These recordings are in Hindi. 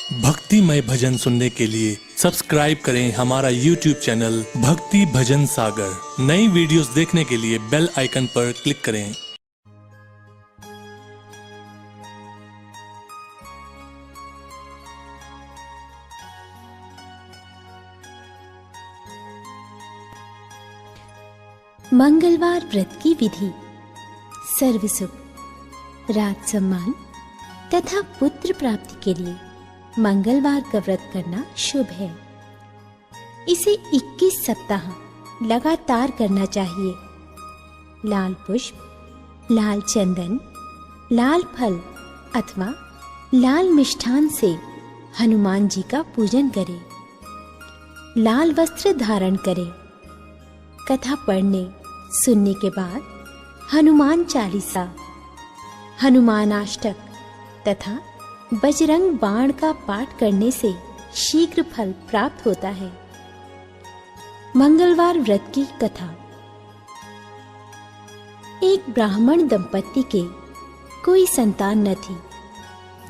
भक्तिमय भजन सुनने के लिए सब्सक्राइब करें हमारा YouTube चैनल भक्ति भजन सागर। नई वीडियोस देखने के लिए बेल आइकन पर क्लिक करें। मंगलवार व्रत की विधि। सर्व सुख, राज सम्मान तथा पुत्र प्राप्ति के लिए मंगलवार का व्रत करना शुभ है। इसे 21 सप्ताह लगातार करना चाहिए। लाल पुष्प, लाल चंदन, लाल फल अथवा लाल मिष्ठान से हनुमान जी का पूजन करें। लाल वस्त्र धारण करें। कथा पढ़ने सुनने के बाद हनुमान चालीसा, हनुमान अष्टक तथा बजरंग बाण का पाठ करने से शीघ्र फल प्राप्त होता है। मंगलवार व्रत की कथा। एक ब्राह्मण दंपत्ति के कोई संतान न थी,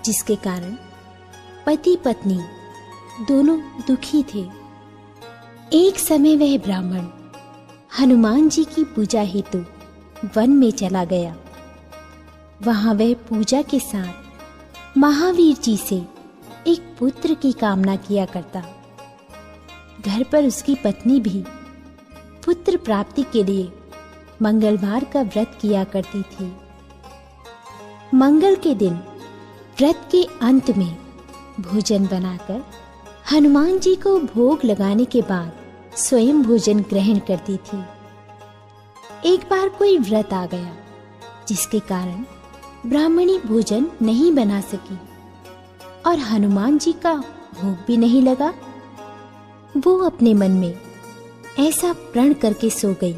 जिसके कारण पति पत्नी दोनों दुखी थे। एक समय वह ब्राह्मण हनुमान जी की पूजा हेतु वन में चला गया। वहां वह पूजा के साथ महावीर जी से एक पुत्र की कामना किया करता। घर पर उसकी पत्नी भी पुत्र प्राप्ति के लिए मंगलवार का व्रत किया करती थी। मंगल के दिन व्रत के अंत में भोजन बनाकर हनुमान जी को भोग लगाने के बाद स्वयं भोजन ग्रहण करती थी। एक बार कोई व्रत आ गया, जिसके कारण ब्राह्मणी भोजन नहीं बना सकी और हनुमान जी का भोग भी नहीं लगा। वो अपने मन में ऐसा प्रण करके सो गई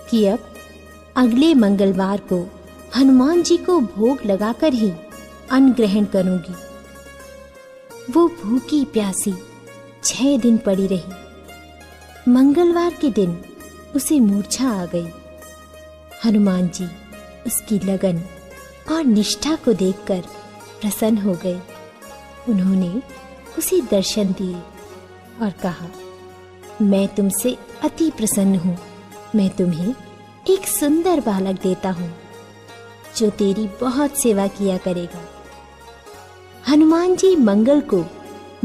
कि अब अगले मंगलवार को हनुमान जी को भोग लगाकर ही अन्न ग्रहण करूंगी। वो भूखी प्यासी 6 दिन पड़ी रही। मंगलवार के दिन उसे मूर्छा आ गई। हनुमान जी उसकी लगन और निष्ठा को देखकर प्रसन्न हो गए। उन्होंने उसे दर्शन दिए और कहा, मैं तुमसे अति प्रसन्न हूँ। मैं तुम्हें एक सुंदर बालक देता हूँ, जो तेरी बहुत सेवा किया करेगा। हनुमान जी मंगल को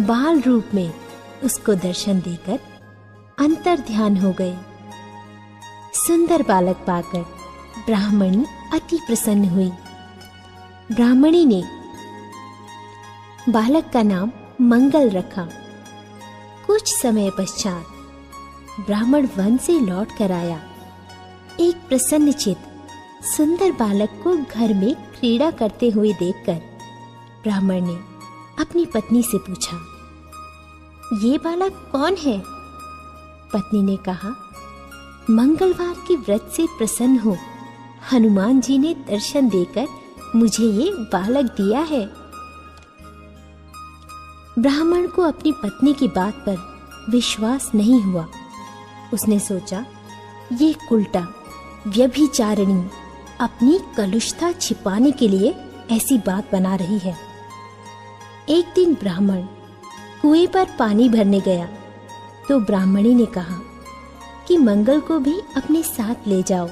बाल रूप में उसको दर्शन देकर अंतर ध्यान हो गए। सुंदर बालक पाकर ब्राह्मणी अति प्रसन्न हुई। ब्राह्मणी ने बालक का नाम मंगल रखा। कुछ समय पश्चात ब्राह्मण वन से लौट कर आया। एक प्रसन्नचित्त सुंदर बालक को घर में क्रीड़ा करते हुए देखकर ब्राह्मण ने अपनी पत्नी से पूछा, ये बालक कौन है? पत्नी ने कहा, मंगलवार के व्रत से प्रसन्न हो हनुमान जी ने दर्शन देकर मुझे ये बालक दिया है। ब्राह्मण को अपनी पत्नी की बात पर विश्वास नहीं हुआ। उसने सोचा, ये उल्टा व्यभिचारिणी अपनी कलुषता छिपाने के लिए ऐसी बात बना रही है। एक दिन ब्राह्मण कुएं पर पानी भरने गया तो ब्राह्मणी ने कहा कि मंगल को भी अपने साथ ले जाओ।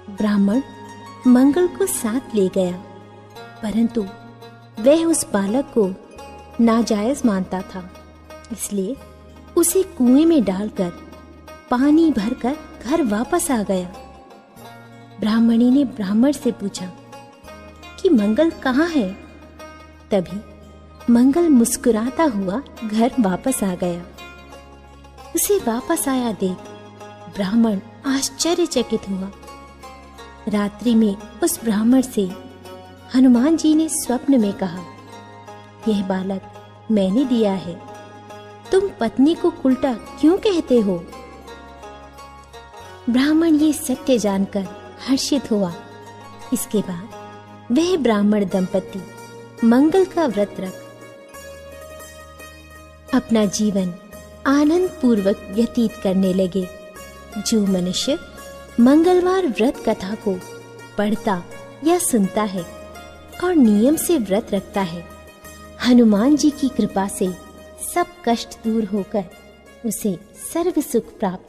ब्राह्मण मंगल को साथ ले गया, परंतु वह उस बालक को नाजायज मानता था, इसलिए उसे कुएं में डालकर पानी भरकर घर वापस आ गया। ब्राह्मणी ने ब्राह्मण से पूछा कि मंगल कहाँ है? तभी मंगल मुस्कुराता हुआ घर वापस आ गया। उसे वापस आया देख ब्राह्मण आश्चर्यचकित हुआ। रात्रि में उस ब्राह्मण से हनुमान जी ने स्वप्न में कहा, यह बालक मैंने दिया है, तुम पत्नी को उल्टा क्यों कहते हो? ब्राह्मण ये सत्य जानकर हर्षित हुआ। इसके बाद वह ब्राह्मण दंपति मंगल का व्रत रख अपना जीवन आनंद पूर्वक व्यतीत करने लगे। जो मनुष्य मंगलवार व्रत कथा को पढ़ता या सुनता है और नियम से व्रत रखता है, हनुमान जी की कृपा से सब कष्ट दूर होकर उसे सर्व सुख प्राप्त